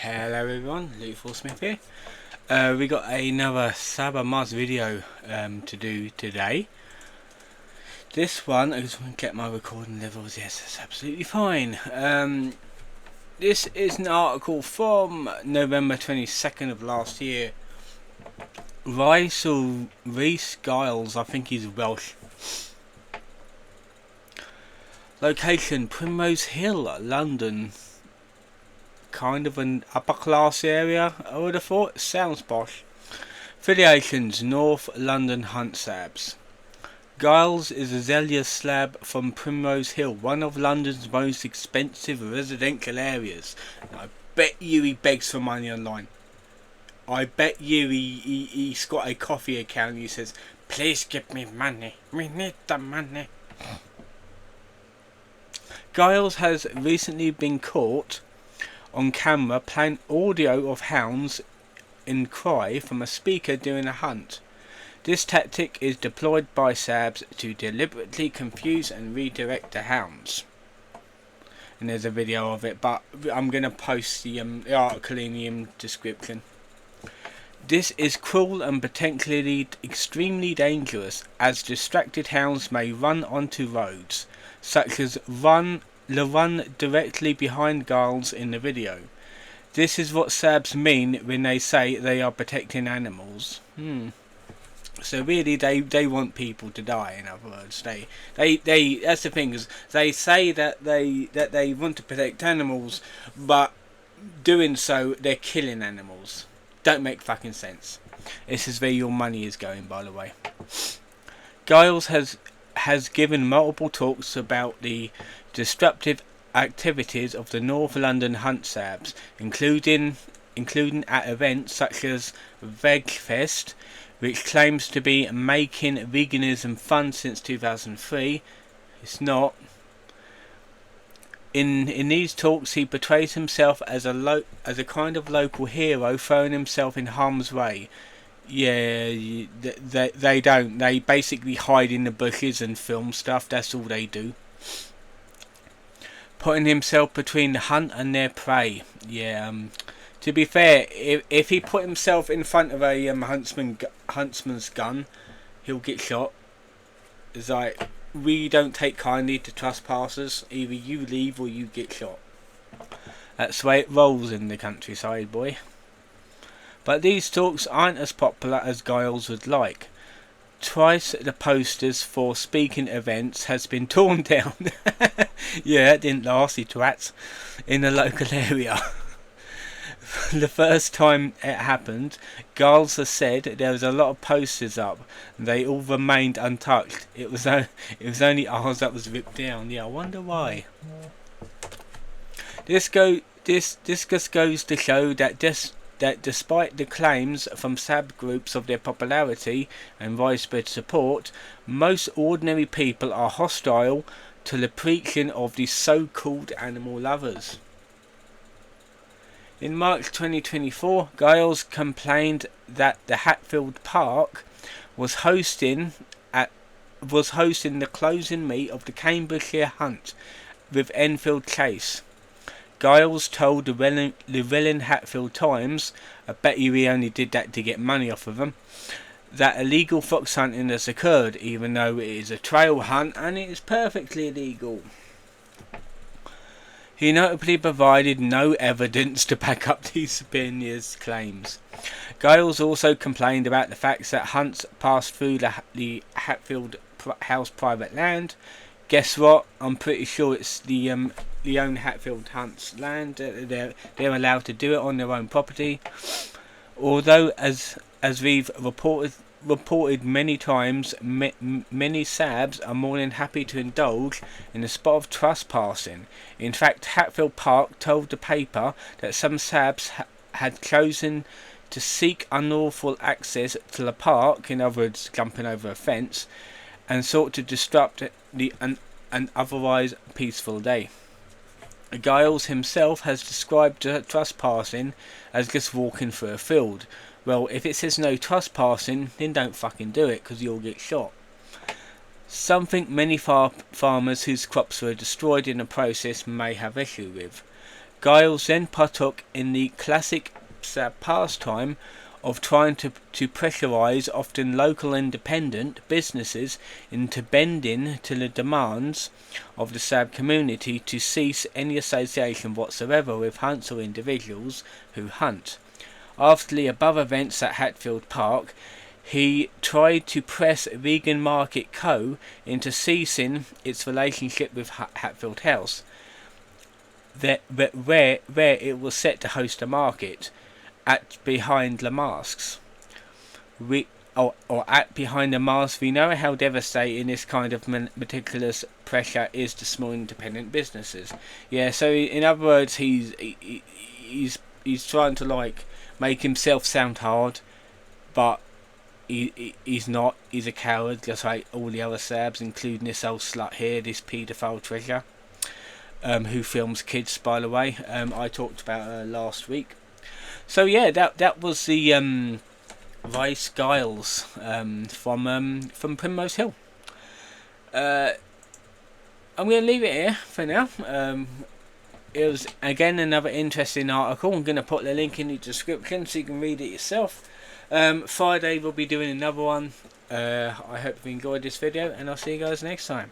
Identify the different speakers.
Speaker 1: Hello everyone, Luke Smith here. We got another Sabs Unmasked video to do today. This one, I just want to get my recording levels. Yes, that's absolutely fine. This is an article from November 22nd of last year. Rhys Giles, I think he's Welsh. Location: Primrose Hill, London. Kind of an upper class area, I would have thought. Sounds posh. Affiliations: North London Hunt Sabs. Giles is a zealous slab from Primrose Hill, one of London's most expensive residential areas. And I bet you he begs for money online. I bet you he's got a coffee account and he says, "Please give me money. We need the money." Giles has recently been caught on camera playing audio of hounds in cry from a speaker during a hunt. This tactic is deployed by Sabs to deliberately confuse and redirect the hounds. And there's a video of it, but I'm going to post the article in the description. This is cruel and potentially extremely dangerous, as distracted hounds may run onto roads, such as the run directly behind Giles in the video. This is what Sabs mean when they say they are protecting animals. So really, they want people to die. In other words, they that's the thing, is they say that they want to protect animals, but doing so they're killing animals. Don't make fucking sense. This is where your money is going, by the way. Giles has given multiple talks about the disruptive activities of the North London Hunt Sabs, including at events such as Vegfest, which claims to be making veganism fun since 2003. It's not. In these talks, he portrays himself as a kind of local hero, throwing himself in harm's way. Yeah, they don't. They basically hide in the bushes and film stuff. That's all they do. Putting himself between the hunt and their prey. Yeah. To be fair, if he put himself in front of a huntsman's gun, he'll get shot. It's like, we don't take kindly to trespassers. Either you leave or you get shot. That's the way it rolls in the countryside, boy. But these talks aren't as popular as Giles would like. Twice the posters for speaking events has been torn down. Yeah, it didn't last, you twats. In the local area. The first time it happened, Giles has said there was a lot of posters up and they all remained untouched. It was only ours that was ripped down. Yeah, I wonder why. This just goes to show that despite the claims from Sabs groups of their popularity and widespread support, most ordinary people are hostile to the preaching of these so-called animal lovers. In March 2024, Giles complained that the Hatfield Park was hosting the closing meet of the Cambridgeshire Hunt with Enfield Chase. Giles told the Welling Hatfield Times, I bet you he only did that to get money off of them, that illegal fox hunting has occurred, even though it is a trail hunt and it is perfectly legal. He notably provided no evidence to back up these opinions claims. Giles also complained about the fact that hunts passed through the Hatfield House private land. Guess what? I'm pretty sure it's the own Hatfield Hunt's land. They're allowed to do it on their own property. Although, as we've reported many times, many Sabs are more than happy to indulge in the spot of trespassing. In fact, Hatfield Park told the paper that some Sabs had chosen to seek unlawful access to the park, in other words, jumping over a fence, and sought to disrupt an otherwise peaceful day. Giles himself has described trespassing as just walking through a field. Well, if it says no trespassing, then don't fucking do it, because you'll get shot. Something many farmers whose crops were destroyed in the process may have issue with. Giles then partook in the classic pastime of trying to pressurise often local independent businesses into bending to the demands of the Sab community to cease any association whatsoever with hunts or individuals who hunt. After the above events at Hatfield Park, he tried to press Vegan Market Co. into ceasing its relationship with Hatfield House, where it was set to host a market at behind the masks. At behind the mask, we know how devastating this kind of meticulous pressure is to small independent businesses. Yeah, so in other words, he's trying to like make himself sound hard, but he's not. He's a coward, just like all the other Sabs, including this old slut here, this paedophile treasure, who films kids, by the way. I talked about her last week. So yeah, that was the Rhys Giles from Primrose Hill. I'm going to leave it here for now. It was again another interesting article. I'm going to put the link in the description so you can read it yourself. Friday we'll be doing another one. I hope you enjoyed this video, and I'll see you guys next time.